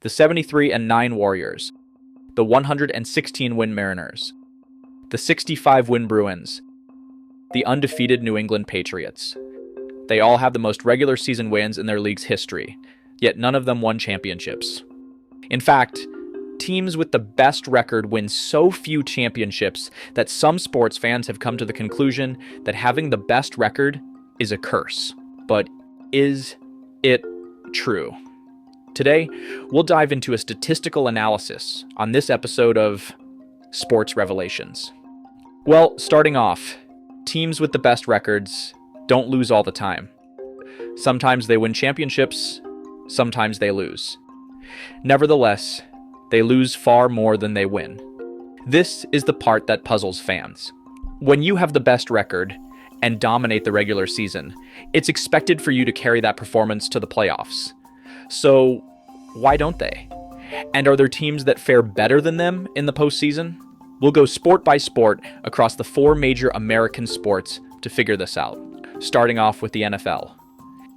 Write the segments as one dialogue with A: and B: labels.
A: the 73-9 Warriors, the 116-win Mariners, the 65-win Bruins, the undefeated New England Patriots. They all have the most regular season wins in their league's history, yet none of them won championships. In fact, teams with the best record win so few championships that some sports fans have come to the conclusion that having the best record is a curse. But is it true? Today, we'll dive into a statistical analysis on this episode of Sports Revelations. Well, starting off, teams with the best records don't lose all the time. Sometimes they win championships, sometimes they lose. Nevertheless, they lose far more than they win. This is the part that puzzles fans. When you have the best record and dominate the regular season, it's expected for you to carry that performance to the playoffs. So, why don't they? And are there teams that fare better than them in the postseason? We'll go sport by sport across the 4 major American sports to figure this out, starting off with the NFL.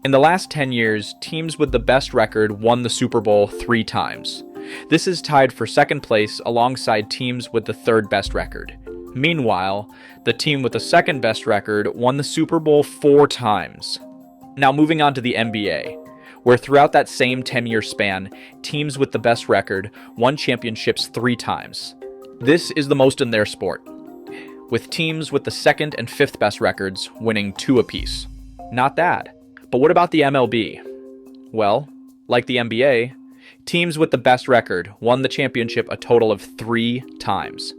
A: In the last 10 years, teams with the best record won the Super Bowl 3 times. This is tied for second place alongside teams with the third best record. Meanwhile, the team with the second best record won the Super Bowl 4 times. Now moving on to the NBA, where throughout that same 10-year span, teams with the best record won championships 3 times. This is the most in their sport, with teams with the second and fifth best records winning 2 apiece. Not bad. But what about the MLB? Well, like the NBA, teams with the best record won the championship a total of 3 times.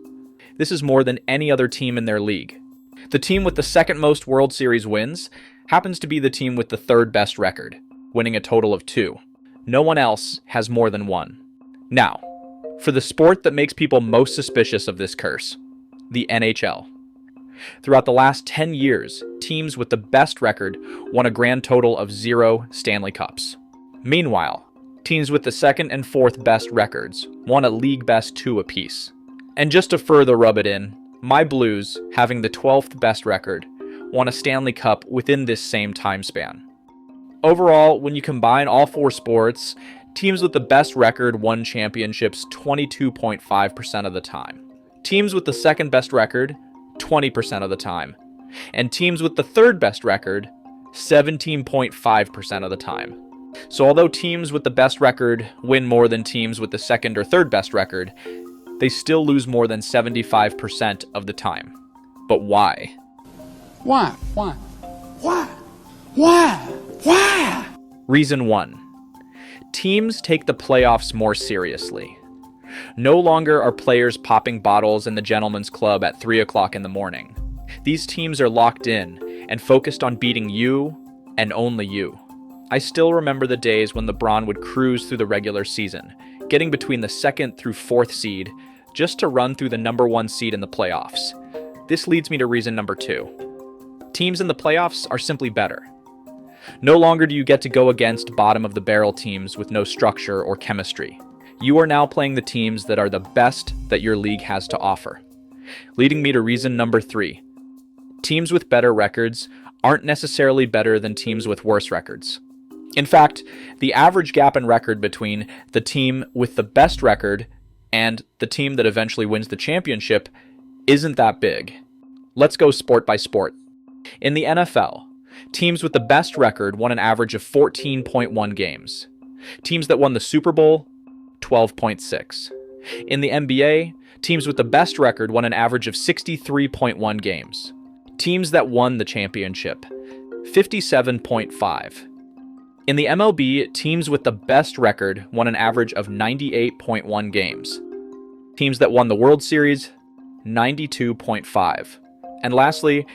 A: This is more than any other team in their league. The team with the second most World Series wins happens to be the team with the third best record, winning a total of 2. No one else has more than 1. Now, for the sport that makes people most suspicious of this curse, the NHL. Throughout the last 10 years, teams with the best record won a grand total of 0 Stanley Cups. Meanwhile, teams with the second and fourth best records won a league best 2 apiece. And just to further rub it in, my Blues, having the 12th best record, won a Stanley Cup within this same time span. Overall, when you combine all 4 sports, teams with the best record won championships 22.5% of the time. Teams with the second best record, 20% of the time. And teams with the third best record, 17.5% of the time. So although teams with the best record win more than teams with the second or third best record, they still lose more than 75% of the time. But why?
B: Why? Why?
A: Reason 1. Teams take the playoffs more seriously. No longer are players popping bottles in the gentleman's club at 3 o'clock in the morning. These teams are locked in and focused on beating you and only you. I still remember the days when LeBron would cruise through the regular season, getting between the 2nd through 4th seed just to run through the number 1 seed in the playoffs. This leads me to reason number 2. Teams in the playoffs are simply better. No longer do you get to go against bottom-of-the-barrel teams with no structure or chemistry. You are now playing the teams that are the best that your league has to offer. Leading me to reason number 3. Teams with better records aren't necessarily better than teams with worse records. In fact, the average gap in record between the team with the best record and the team that eventually wins the championship isn't that big. Let's go sport by sport. In the NFL, teams with the best record won an average of 14.1 games. Teams that won the Super Bowl, 12.6. In the NBA, teams with the best record won an average of 63.1 games. Teams that won the championship, 57.5. In the MLB, teams with the best record won an average of 98.1 games. Teams that won the World Series, 92.5. And lastly,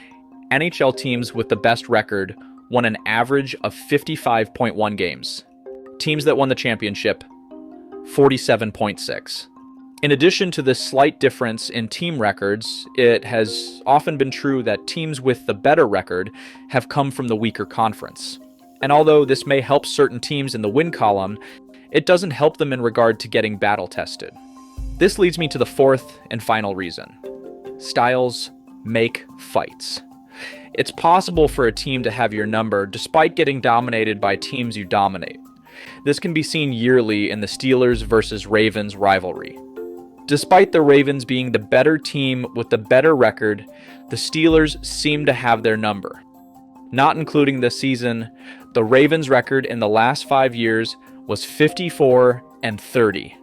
A: NHL teams with the best record won an average of 55.1 games. Teams that won the championship, 47.6. In addition to this slight difference in team records, it has often been true that teams with the better record have come from the weaker conference. And although this may help certain teams in the win column, it doesn't help them in regard to getting battle tested. This leads me to the 4th and final reason. Styles make fights. It's possible for a team to have your number despite getting dominated by teams you dominate. This can be seen yearly in the Steelers versus Ravens rivalry. Despite the Ravens being the better team with the better record, the Steelers seem to have their number. Not including this season, the Ravens' record in the last 5 years was 54-30.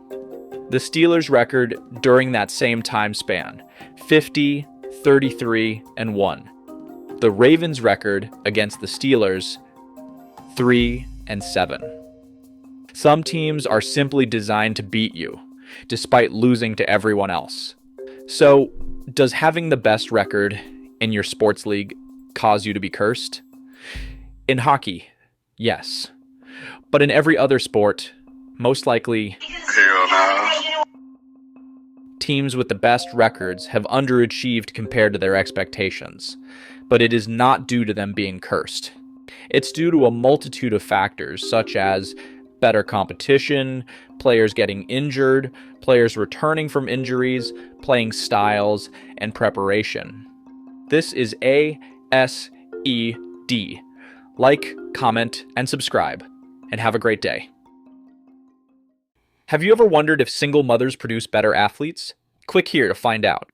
A: The Steelers' record during that same time span, 50, 33-1. The Ravens' record against the Steelers, 3-7. Some teams are simply designed to beat you, despite losing to everyone else. So, does having the best record in your sports league cause you to be cursed? In hockey, yes. But in every other sport, most likely,
B: Hell no.
A: teams with the best records have underachieved compared to their expectations. But it is not due to them being cursed. It's due to a multitude of factors, such as better competition, players getting injured, players returning from injuries, playing styles, and preparation. This is ASED. Like, comment, and subscribe, and have a great day. Have you ever wondered if single mothers produce better athletes? Click here to find out.